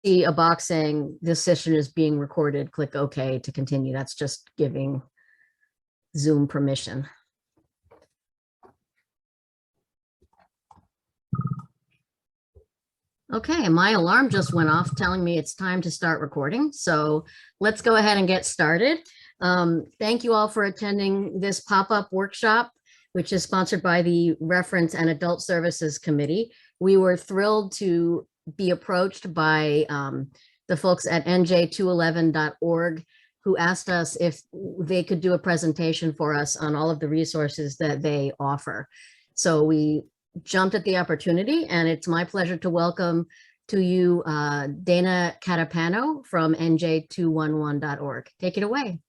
see a box saying this session is being recorded, click OK to continue. That's just giving Zoom permission. Okay, my alarm just went off telling me it's time to start recording. So let's go ahead and get started. Thank you all for attending this pop-up workshop, which is sponsored by the Reference and Adult Services Committee. We were thrilled to be approached by the folks at NJ211.org who asked us if they could do a presentation for us on all of the resources that they offer. So we jumped at the opportunity, and it's my pleasure to welcome to you Dana Catapano from NJ211.org. Take it away.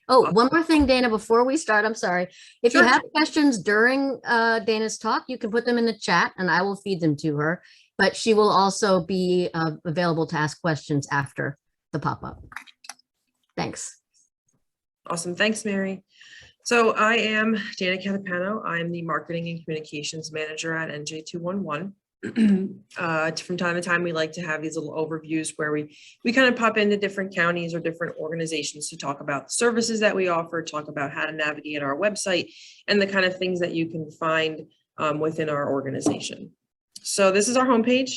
Oh, one more thing, Dana, before we start, I'm sorry. If you have questions during Dana's talk, you can put them in the chat and I will feed them to her, but she will also be available to ask questions after the pop-up. Thanks. Awesome. Thanks, Mary. So I am Dana Catapano. I'm the Marketing and Communications Manager at NJ211. From time to time, we like to have these little overviews where we kind of pop into different counties or different organizations to talk about the services that we offer, talk about how to navigate our website, and the kind of things that you can find within our organization. So this is our homepage.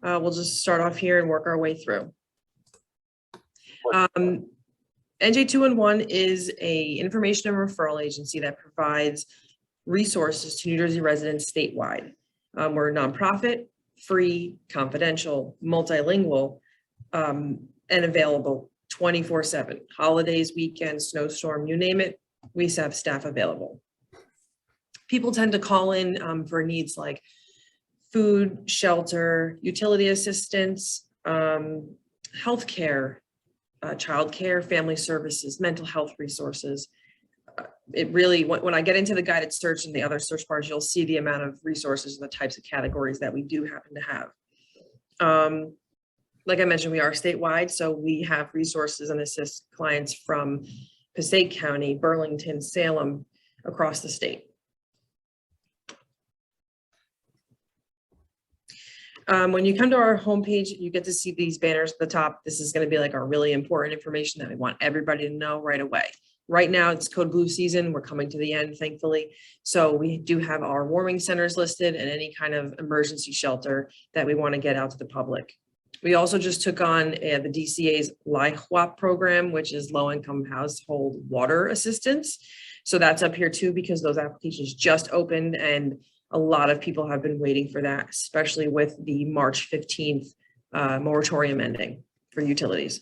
We'll just start off here and work our way through. NJ211 is an information and referral agency that provides resources to New Jersey residents statewide. We're a nonprofit, free, confidential, multilingual, and available 24/7. Holidays, weekends, snowstorm, you name it, we have staff available. People tend to call in for needs like food, shelter, utility assistance, healthcare, childcare, family services, mental health resources. It really, when I get into the guided search and the other search bars, you'll see the amount of resources and the types of categories that we do happen to have. Like I mentioned, we are statewide, so we have resources and assist clients from Passaic County, Burlington, Salem, across the state. When you come to our homepage, you get to see these banners at the top. This is going to be like our really important information that we want everybody to know right away. Right now, it's Code Blue season. We're coming to the end, thankfully. So we do have our warming centers listed and any kind of emergency shelter that we want to get out to the public. We also just took on the DCA's LIHWAP program, which is low-income household water assistance. So that's up here too, because those applications just opened and a lot of people have been waiting for that, especially with the March 15th moratorium ending for utilities.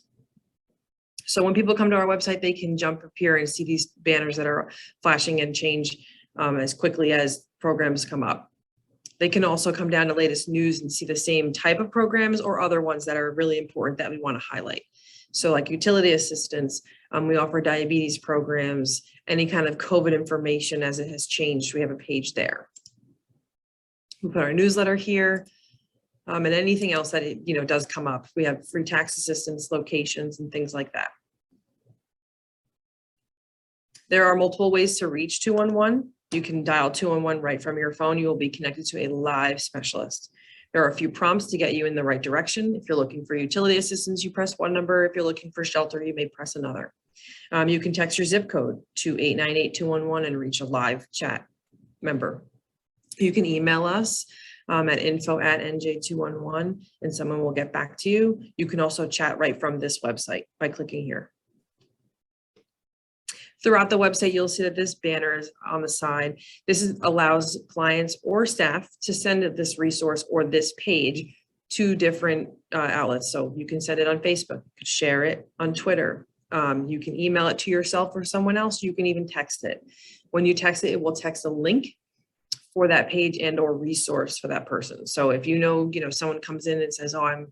So when people come to our website, they can jump up here and see these banners that are flashing and change as quickly as programs come up. They can also come down to latest news and see the same type of programs or other ones that are really important that we want to highlight. So like utility assistance, we offer diabetes programs, any kind of COVID information as it has changed, we have a page there. We put our newsletter here, and anything else that it, does come up. We have free tax assistance locations and things like that. There are multiple ways to reach 211. You can dial 211 right from your phone. You will be connected to a live specialist. There are a few prompts to get you in the right direction. If you're looking for utility assistance, you press one number. If you're looking for shelter, you may press another. You can text your zip code to 898-211 and reach a live chat member. You can email us at info@nj211 and someone will get back to you. You can also chat right from this website by clicking here. Throughout the website, you'll see that this banner is on the side. This allows clients or staff to send this resource or this page to different outlets. So you can send it on Facebook, you can share it on Twitter. You can email it to yourself or someone else. You can even text it. When you text it, it will text a link for that page and or resource for that person. So if someone comes in and says, oh,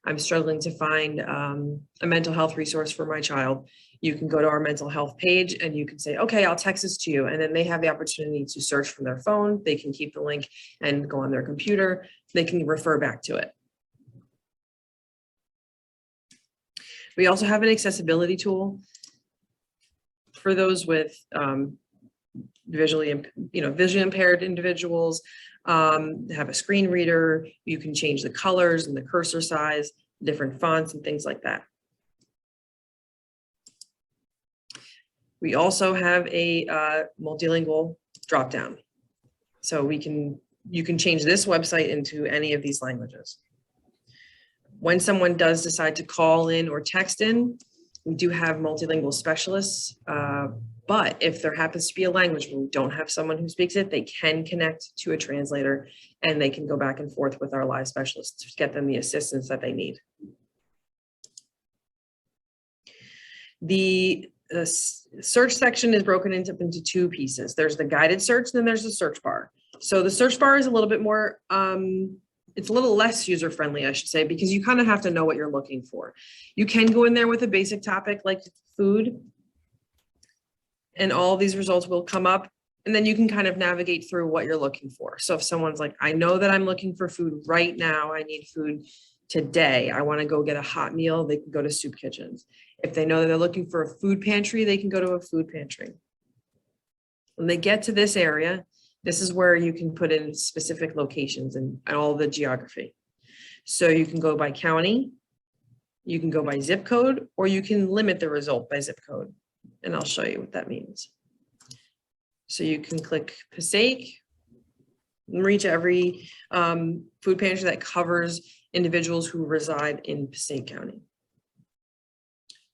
I'm struggling to find a mental health resource for my child, you can go to our mental health page and you can say, okay, I'll text this to you. And then they have the opportunity to search from their phone. They can keep the link and go on their computer. They can refer back to it. We also have an accessibility tool for those with visually impaired individuals. Have a screen reader. You can change the colors and the cursor size. different fonts and things like that. We also have a multilingual dropdown. So you can change this website into any of these languages. When someone does decide to call in or text in, we do have multilingual specialists, but if there happens to be a language where we don't have someone who speaks it, they can connect to a translator and they can go back and forth with our live specialists to get them the assistance that they need. The search section is broken into two pieces. There's the guided search, and then there's the search bar. So the search bar is a little bit more, it's a little less user-friendly, I should say, because you kind of have to know what you're looking for. You can go in there with a basic topic like food, and all these results will come up, and then you can kind of navigate through what you're looking for. So if someone's like, I know that I'm looking for food right now, I need food today, I want to go get a hot meal, they can go to soup kitchens. If they know that they're looking for a food pantry, they can go to a food pantry. When they get to this area, this is where you can put in specific locations and all the geography. So you can go by county, you can go by zip code, or you can limit the result by zip code. And I'll show you what that means. So you can click Passaic and reach every food pantry that covers individuals who reside in Passaic County.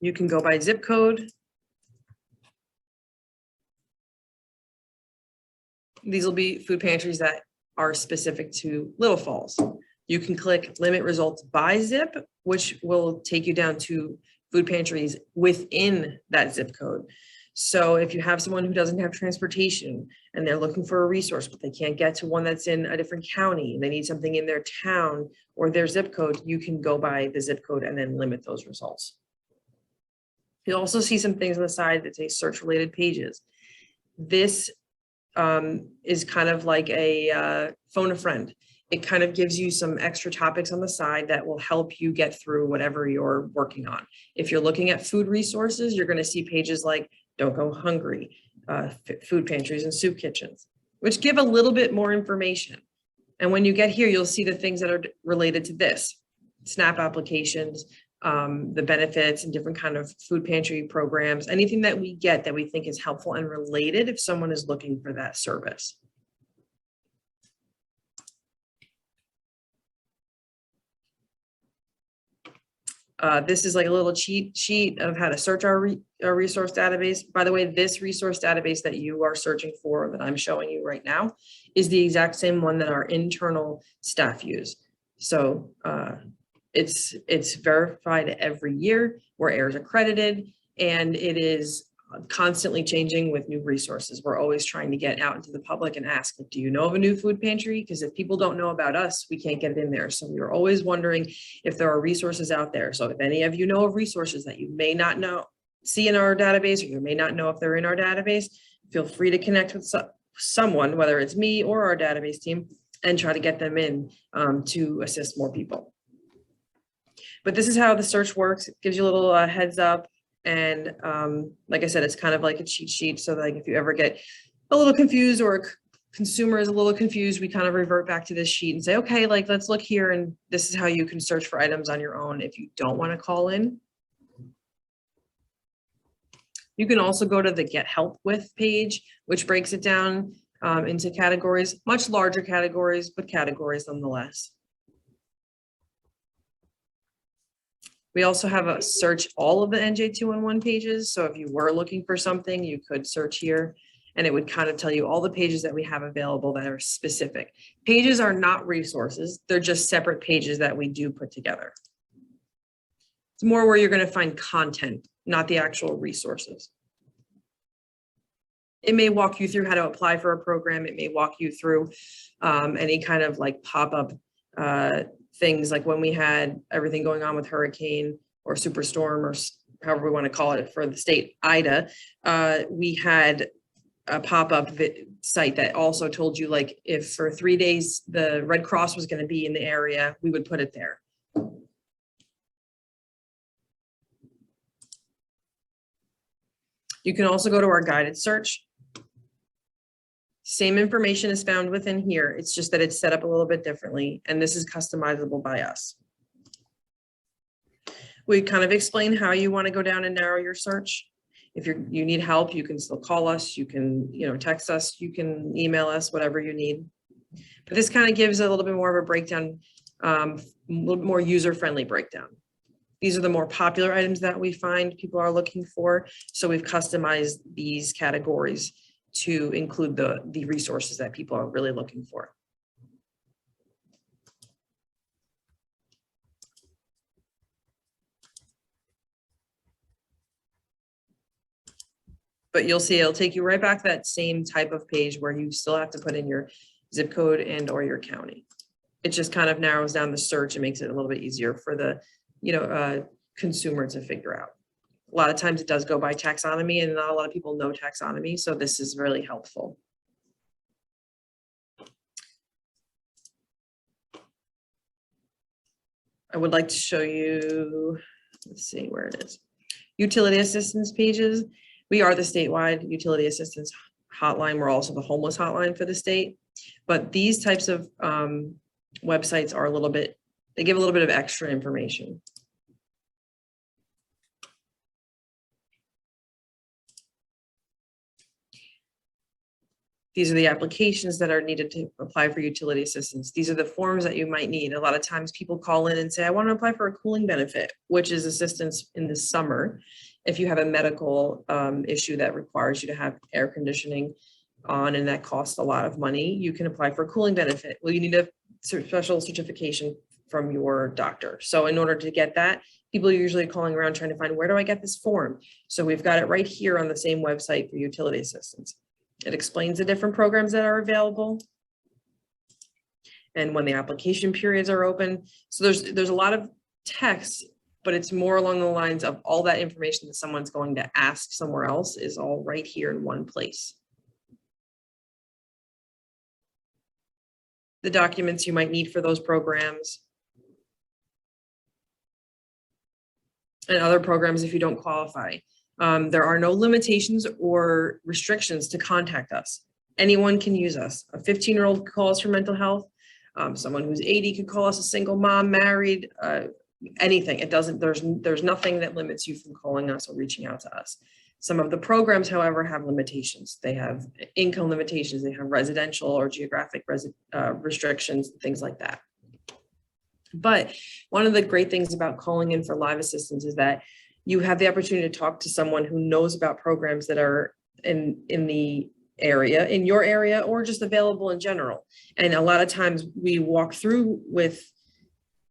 You can go by zip code. These will be food pantries that are specific to Little Falls. You can click limit results by zip, which will take you down to food pantries within that zip code. So if you have someone who doesn't have transportation and they're looking for a resource, but they can't get to one that's in a different county, and they need something in their town or their zip code, you can go by the zip code and then limit those results. You'll also see some things on the side that say search related pages. This is kind of like a phone a friend. It kind of gives you some extra topics on the side that will help you get through whatever you're working on. If you're looking at food resources, you're going to see pages like Don't Go Hungry, food pantries and soup kitchens, which give a little bit more information. And when you get here, you'll see the things that are related to this: SNAP applications, the benefits and different kind of food pantry programs, anything that we get that we think is helpful and related if someone is looking for that service. This is like a little cheat sheet of how to search our resource database. By the way, this resource database that you are searching for, that I'm showing you right now, is the exact same one that our internal staff use. So it's verified every year. We're AIRS accredited, and it is constantly changing with new resources. We're always trying to get out into the public and ask, do you know of a new food pantry? Because if people don't know about us, we can't get it in there. So we're always wondering if there are resources out there. So if any of you know of resources that you may not see in our database, or you may not know if they're in our database, feel free to connect with someone, whether it's me or our database team, and try to get them in to assist more people. But this is how the search works. It gives you a little heads up. And like I said, it's kind of like a cheat sheet. So like if you ever get a little confused or a consumer is a little confused, we kind of revert back to this sheet and say, okay, like let's look here. And this is how you can search for items on your own if you don't want to call in. You can also go to the Get Help With page, which breaks it down into categories, much larger categories, but categories nonetheless. We also have a search all of the NJ211 pages. So if you were looking for something, you could search here and it would kind of tell you all the pages that we have available that are specific. Pages are not resources. They're just separate pages that we do put together. It's more where you're going to find content, not the actual resources. It may walk you through how to apply for a program. It may walk you through any kind of like pop-up things, like when we had everything going on with hurricane or superstorm, or however we want to call it for the state, Ida, we had a pop-up site that also told you, like, if for 3 days the Red Cross was going to be in the area, we would put it there. You can also go to our guided search. Same information is found within here. It's just that it's set up a little bit differently, and this is customizable by us. We kind of explain how you want to go down and narrow your search. If you need help, you can still call us, you can, text us, you can email us, whatever you need. But this kind of gives a little bit more of a breakdown, a little more user-friendly breakdown. These are the more popular items that we find people are looking for. So we've customized these categories to include the resources that people are really looking for. But you'll see it'll take you right back to that same type of page where you still have to put in your zip code and or your county. It just kind of narrows down the search and makes it a little bit easier for the consumer to figure out. A lot of times it does go by taxonomy, and not a lot of people know taxonomy, so this is really helpful. I would like to show you, let's see where it is. Utility assistance pages. We are the statewide utility assistance hotline. We're also the homeless hotline for the state. But these types of websites are they give a little bit of extra information. These are the applications that are needed to apply for utility assistance. These are the forms that you might need. A lot of times people call in and say, I want to apply for a cooling benefit, which is assistance in the summer. If you have a medical issue that requires you to have air conditioning on and that costs a lot of money, you can apply for a cooling benefit. Well, you need a special certification from your doctor. So in order to get that, people are usually calling around trying to find, where do I get this form? So we've got it right here on the same website for utility assistance. It explains the different programs that are available and when the application periods are open. So there's a lot of text, but it's more along the lines of all that information that someone's going to ask somewhere else is all right here in one place. The documents you might need for those programs and other programs if you don't qualify. There are no limitations or restrictions to contact us. Anyone can use us. A 15-year-old could call us for mental health. Someone who's 80 could call us, a single mom, married, anything. It doesn't, there's nothing that limits you from calling us or reaching out to us. Some of the programs, however, have limitations. They have income limitations. They have residential or geographic restrictions, things like that. But one of the great things about calling in for live assistance is that you have the opportunity to talk to someone who knows about programs that are in the area, in your area, or just available in general. And a lot of times we walk through with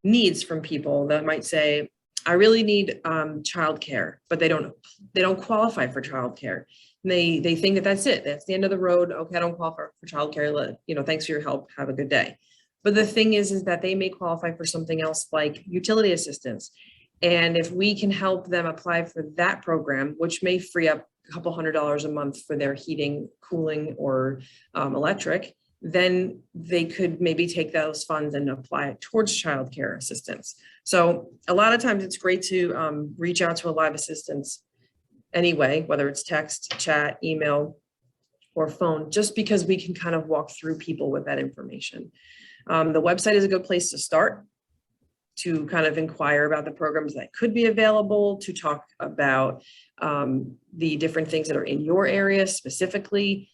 needs from people that might say, I really need childcare, but they don't qualify for childcare. They think that that's it. That's the end of the road. Okay, I don't qualify for childcare. Thanks for your help. Have a good day. But the thing is that they may qualify for something else like utility assistance. And if we can help them apply for that program, which may free up a couple $100s a month for their heating, cooling, or electric, then they could maybe take those funds and apply it towards childcare assistance. So a lot of times it's great to reach out to a live assistance anyway, whether it's text, chat, email, or phone, just because we can kind of walk through people with that information. The website is a good place to start, to kind of inquire about the programs that could be available, to talk about the different things that are in your area specifically,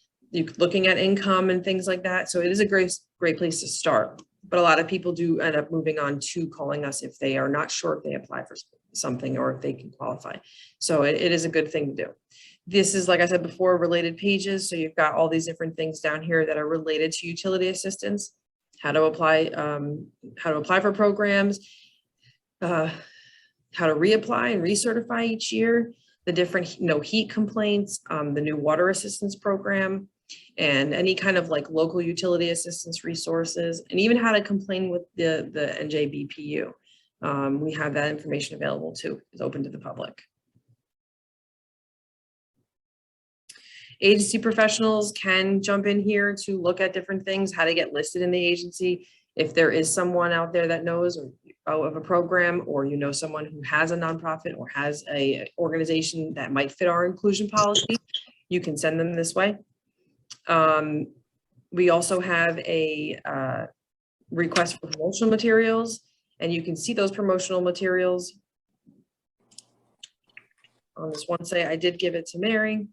looking at income and things like that. So it is a great place to start. But a lot of people do end up moving on to calling us if they are not sure if they apply for something or if they can qualify. So it is a good thing to do. This is, like I said before, related pages. So you've got all these different things down here that are related to utility assistance, how to apply for programs, how to reapply and recertify each year, the different no heat complaints, the new water assistance program, and any kind of like local utility assistance resources, and even how to complain with the NJ211. We have that information available too. It's open to the public. Agency professionals can jump in here to look at different things, how to get listed in the agency. If there is someone out there that knows of a program, or someone who has a nonprofit or has a organization that might fit our inclusion policy, you can send them this way. We also have a request for promotional materials, and you can see those promotional materials on this one site. I did give it to Mary.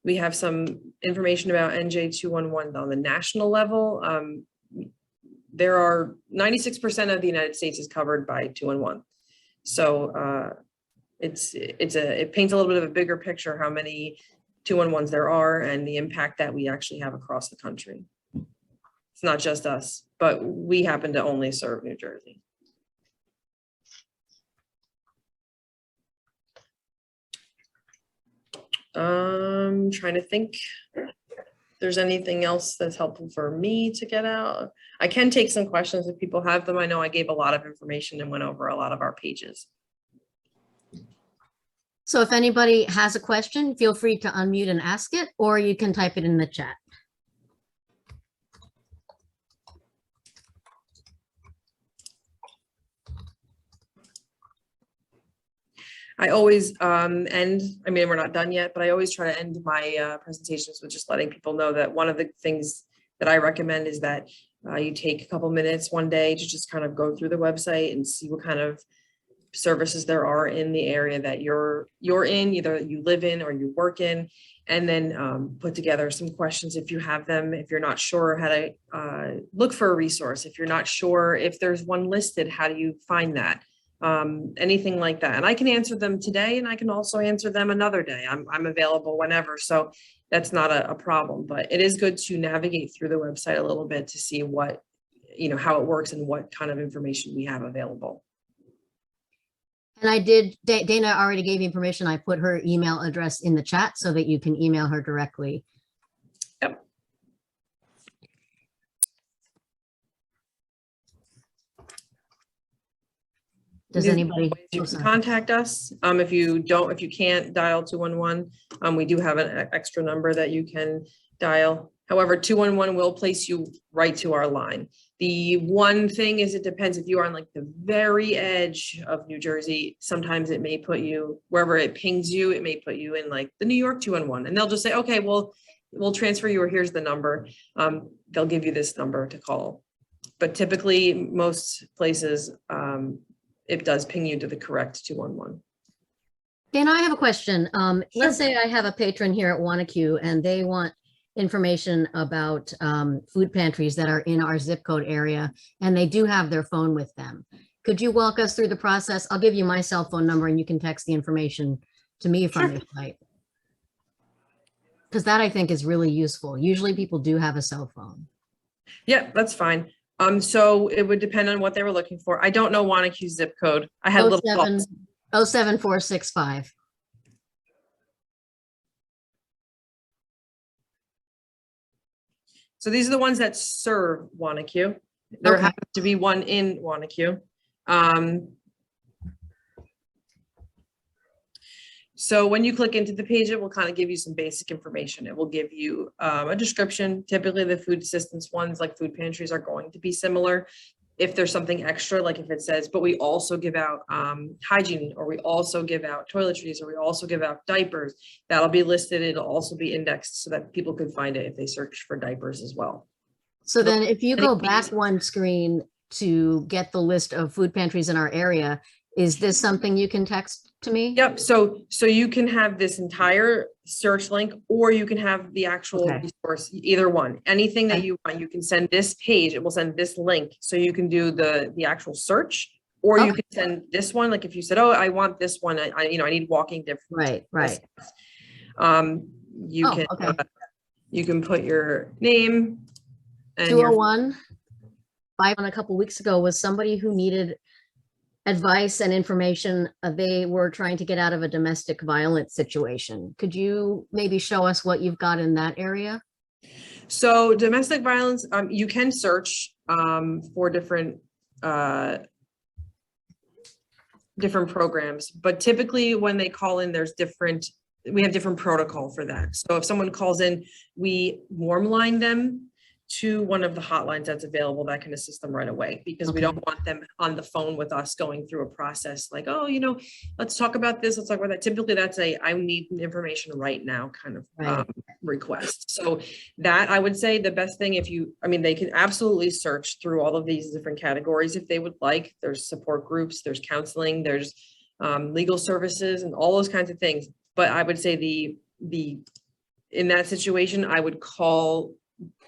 We have some information about NJ211 on the national level. There are 96% of the United States is covered by 211. So it paints a little bit of a bigger picture how many 211s there are and the impact that we actually have across the country. It's not just us, but we happen to only serve New Jersey. Trying to think if there's anything else that's helpful for me to get out. I can take some questions if people have them. I know I gave a lot of information and went over a lot of our pages. So if anybody has a question, feel free to unmute and ask it, or you can type it in the chat. I always end, I mean, we're not done yet, but I always try to end my presentations with just letting people know that one of the things that I recommend is that you take a couple minutes one day to just kind of go through the website and see what kind of services there are in the area that you're in, either you live in or you work in, and then put together some questions if you have them. If you're not sure how to look for a resource, if you're not sure if there's one listed, how do you find that? Anything like that. And I can answer them today, and I can also answer them another day. I'm available whenever. So that's not a problem, but it is good to navigate through the website a little bit to see what, how it works and what kind of information we have available. And I did, Dana already gave you information. I put her email address in the chat so that you can email her directly. Yep. Does anybody? You can contact us. If you can't dial 211, we do have an extra number that you can dial. However, 211 will place you right to our line. The one thing is it depends if you are on like the very edge of New Jersey. Sometimes it may put you wherever it pings you, it may put you in like the New York 211, and they'll just say, okay, well, we'll transfer you, or here's the number. They'll give you this number to call. But typically most places, it does ping you to the correct 211. Dana, I have a question. Sure. Let's say I have a patron here at Wanacue and they want information about food pantries that are in our zip code area, and they do have their phone with them. Could you walk us through the process? I'll give you my cell phone number and you can text the information to me from your site. Because that I think is really useful. Usually people do have a cell phone. Yeah, that's fine. So it would depend on what they were looking for. I don't know Wanacue's zip code. I had 07465. So these are the ones that serve Wanacue. There happens to be one in Wanacue. So when you click into the page, it will kind of give you some basic information. It will give you a description. Typically the food assistance ones like food pantries are going to be similar. If there's something extra, like if it says, but we also give out hygiene, or we also give out toiletries, or we also give out diapers, that'll be listed. It'll also be indexed so that people could find it if they search for diapers as well. So then if you go back one screen to get the list of food pantries in our area, is this something you can text to me? Yep. So you can have this entire search link, or you can have the actual resource, either one. Anything that you want, you can send this page. It will send this link, so you can do the actual search, or you can send this one. Like if you said, "Oh, I want this one. I need walking different." Right. You can put your name. And 201. A couple weeks ago was somebody who needed advice and information. They were trying to get out of a domestic violence situation. Could you maybe show us what you've got in that area? So domestic violence, you can search for different programs, but typically when they call in, we have different protocol for that. So if someone calls in, we warm line them to one of the hotlines that's available that can assist them right away, because we don't want them on the phone with us going through a process like, oh, let's talk about this, let's talk about that. Typically that's I need information right now kind of request. So that, I would say the best thing, they can absolutely search through all of these different categories if they would like. There's support groups, there's counseling, there's legal services and all those kinds of things. But I would say in that situation, I would call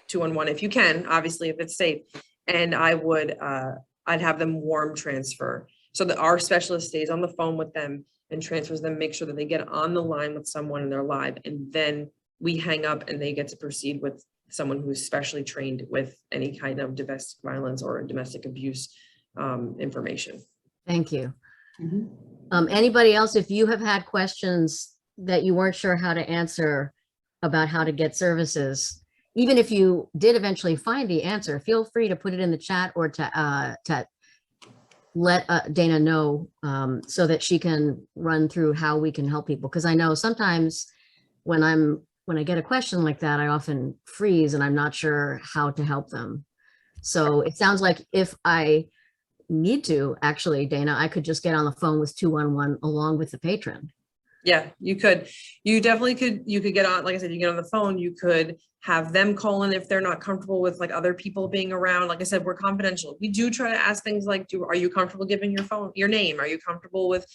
211 if you can, obviously, if it's safe. And I'd have them warm transfer so that our specialist stays on the phone with them and transfers them, make sure that they get on the line with someone and they're live. And then we hang up and they get to proceed with someone who's specially trained with any kind of domestic violence or domestic abuse information. Thank you. Anybody else, if you have had questions that you weren't sure how to answer about how to get services, even if you did eventually find the answer, feel free to put it in the chat or to let Dana know so that she can run through how we can help people. Because I know sometimes when I get a question like that, I often freeze and I'm not sure how to help them. So it sounds like if I need to, actually, Dana, I could just get on the phone with 211 along with the patron. Yeah, you could. You definitely could. You could get on, like I said, you get on the phone, you could have them call in if they're not comfortable with like other people being around. Like I said, we're confidential. We do try to ask things like, are you comfortable giving your name? Are you comfortable with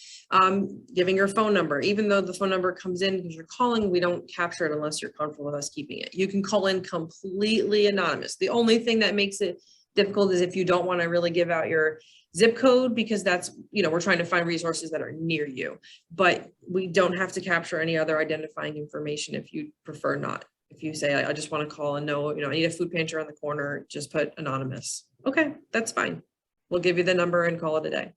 giving your phone number? Even though the phone number comes in because you're calling, we don't capture it unless you're comfortable with us keeping it. You can call in completely anonymous. The only thing that makes it difficult is if you don't want to really give out your zip code, because that's, we're trying to find resources that are near you, but we don't have to capture any other identifying information if you prefer not. If you say, I just want to call and know, I need a food pantry on the corner, just put anonymous. Okay, that's fine. We'll give you the number and call it a day.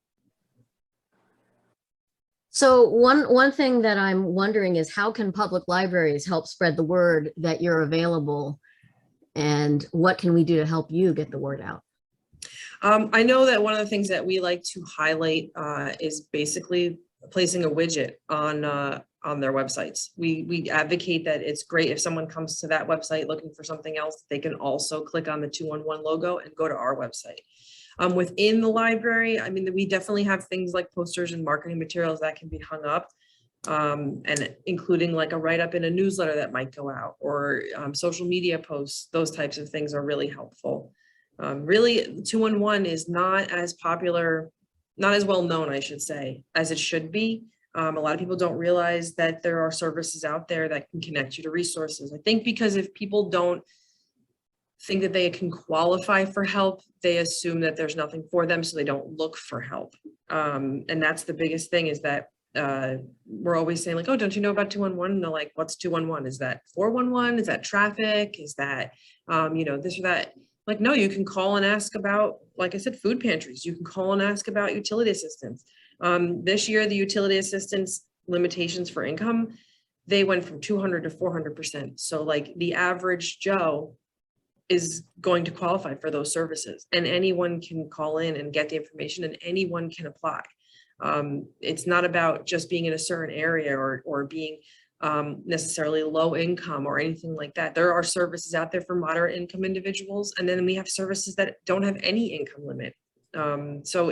So one thing that I'm wondering is, how can public libraries help spread the word that you're available, and what can we do to help you get the word out? I know that one of the things that we like to highlight is basically placing a widget on their websites. We advocate that it's great if someone comes to that website looking for something else, they can also click on the 211 logo and go to our website. Within the library, we definitely have things like posters and marketing materials that can be hung up, and including like a write-up in a newsletter that might go out, or social media posts. Those types of things are really helpful. Really, 211 is not as popular, not as well known, I should say, as it should be. A lot of people don't realize that there are services out there that can connect you to resources. I think because if people don't think that they can qualify for help, they assume that there's nothing for them, so they don't look for help. And that's the biggest thing, is that we're always saying like, oh, don't you know about 211? And they're like, what's 211? Is that 411? Is that traffic? Is that, this or that? Like, no, you can call and ask about, like I said, food pantries. You can call and ask about utility assistance. This year, the utility assistance limitations for income, they went from 200 to 400%. So like the average Joe is going to qualify for those services, and anyone can call in and get the information, and anyone can apply. It's not about just being in a certain area or being necessarily low income or anything like that. There are services out there for moderate income individuals, and then we have services that don't have any income limit. So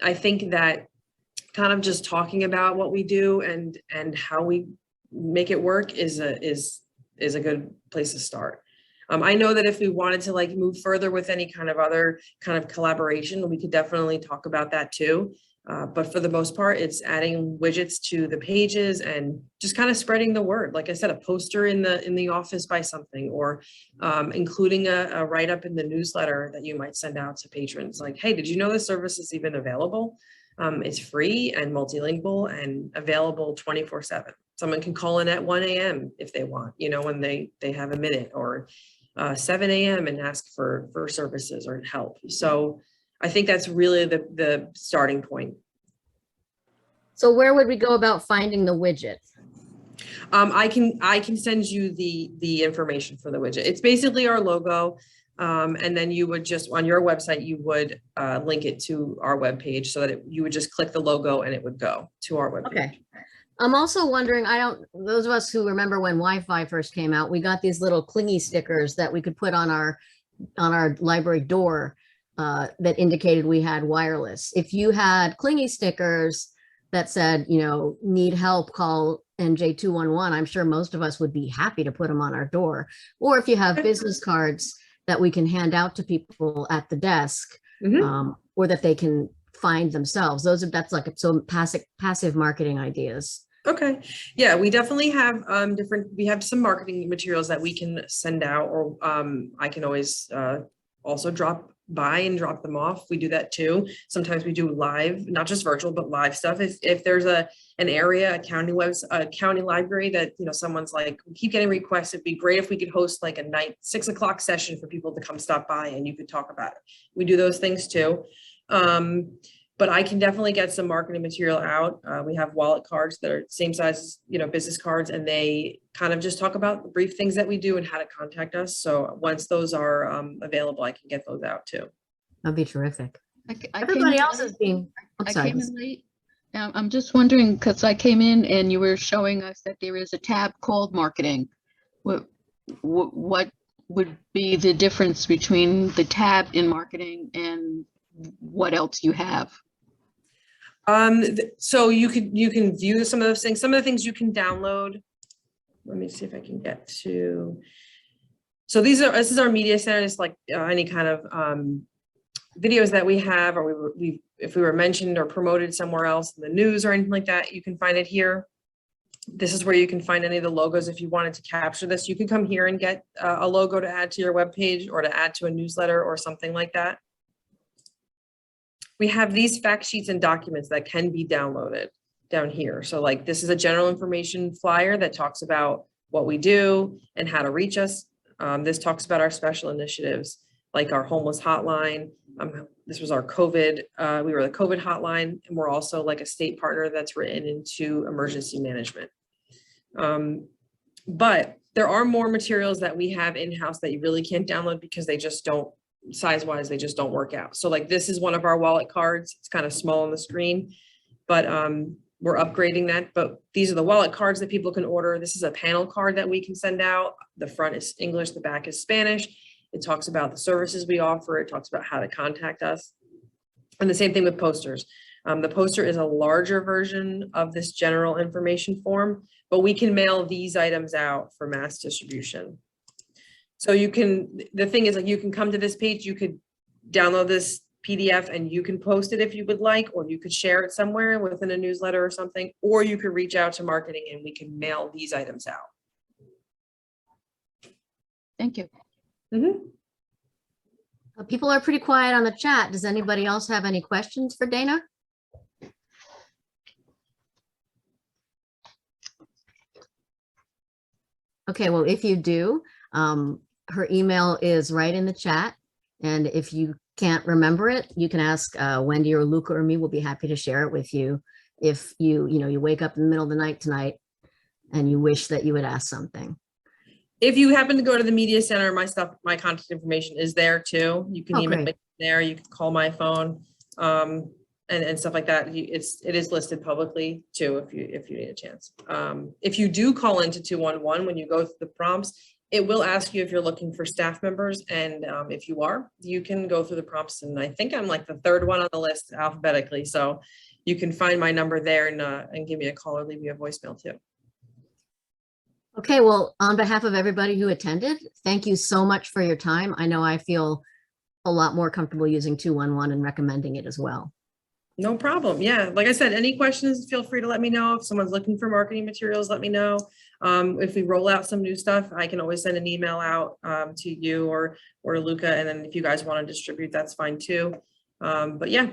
I think that kind of just talking about what we do and how we make it work is a good place to start. I know that if we wanted to like move further with any kind of other kind of collaboration, we could definitely talk about that too. But for the most part, it's adding widgets to the pages and just kind of spreading the word. Like I said, a poster in the office by something, or including a write-up in the newsletter that you might send out to patrons. Like, hey, did you know this service is even available? It's free and multilingual and available 24/7. Someone can call in at 1 a.m. if they want, when they have a minute, or 7 a.m. and ask for services or help. So I think that's really the starting point. So where would we go about finding the widget? I can send you the information for the widget. It's basically our logo. And then you would just, on your website, you would link it to our webpage, so that you would just click the logo and it would go to our webpage. Okay. I'm also wondering, those of us who remember when Wi-Fi first came out, we got these little clingy stickers that we could put on our library door that indicated we had wireless. If you had clingy stickers that said, need help, call NJ211, I'm sure most of us would be happy to put them on our door. Or if you have business cards that we can hand out to people at the desk, or that they can find themselves. That's like some passive marketing ideas. Okay. Yeah, we definitely have we have some marketing materials that we can send out, or I can always also drop by and drop them off. We do that too. Sometimes we do live, not just virtual, but live stuff. If there's an area, a county library that, someone's like, we keep getting requests, it'd be great if we could host like a night 6 o'clock session for people to come stop by and you could talk about it. We do those things too. But I can definitely get some marketing material out. We have wallet cards that are same size as, business cards, and they kind of just talk about the brief things that we do and how to contact us. So once those are available, I can get those out too. That'd be terrific. Everybody else is being, I came in late. I'm just wondering, because I came in and you were showing us that there is a tab called marketing. What would be the difference between the tab in marketing and what else you have? So you can view some of those things. Some of the things you can download. Let me see if I can get to. So this is our media center. It's like any kind of videos that we have, or if we were mentioned or promoted somewhere else in the news or anything like that, you can find it here. This is where you can find any of the logos. If you wanted to capture this, you could come here and get a logo to add to your webpage or to add to a newsletter or something like that. We have these fact sheets and documents that can be downloaded down here. So like this is a general information flyer that talks about what we do and how to reach us. This talks about our special initiatives, like our homeless hotline. This was our COVID, we were the COVID hotline, and we're also like a state partner that's written into emergency management. But there are more materials that we have in-house that you really can't download because they just don't, size-wise, they just don't work out. So like this is one of our wallet cards. It's kind of small on the screen, but we're upgrading that. But these are the wallet cards that people can order. This is a panel card that we can send out. The front is English, the back is Spanish. It talks about the services we offer. It talks about how to contact us. And the same thing with posters. The poster is a larger version of this general information form, but we can mail these items out for mass distribution. So you can, the thing is, like, you can come to this page, you could download this PDF and you can post it if you would like, or you could share it somewhere within a newsletter or something, or you could reach out to marketing and we can mail these items out. Thank you. People are pretty quiet on the chat. Does anybody else have any questions for Dana? Okay, well, if you do, her email is right in the chat. And if you can't remember it, you can ask Wendy or Luca or me. We'll be happy to share it with you. If you wake up in the middle of the night tonight and you wish that you would ask something. If you happen to go to the media center, my contact information is there too. You can email me there. You can call my phone and stuff like that. It is listed publicly too if you need a chance. If you do call into 211 when you go through the prompts, it will ask you if you're looking for staff members, and if you are, you can go through the prompts. And I think I'm like the third one on the list alphabetically, so you can find my number there and give me a call or leave me a voicemail too. Okay, well, on behalf of everybody who attended, thank you so much for your time. I know I feel a lot more comfortable using 211 and recommending it as well. No problem. Yeah, like I said, any questions, feel free to let me know. If someone's looking for marketing materials, let me know. If we roll out some new stuff, I can always send an email out to you or to Luca. And then if you guys want to distribute, that's fine too. But yeah,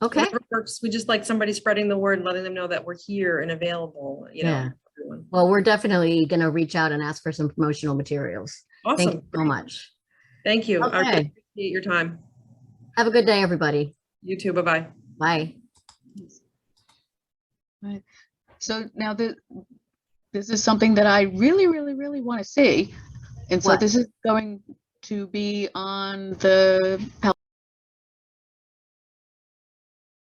okay. Works. We just like somebody spreading the word and letting them know that we're here and available, you know. Yeah. Well, we're definitely going to reach out and ask for some promotional materials. Awesome. Thank you so much. Thank you. Okay. I really appreciate your time. Have a good day, everybody. You too. Bye-bye. Bye. Right. So now this is something that I really, really, really want to see. And so What? this is going to be on the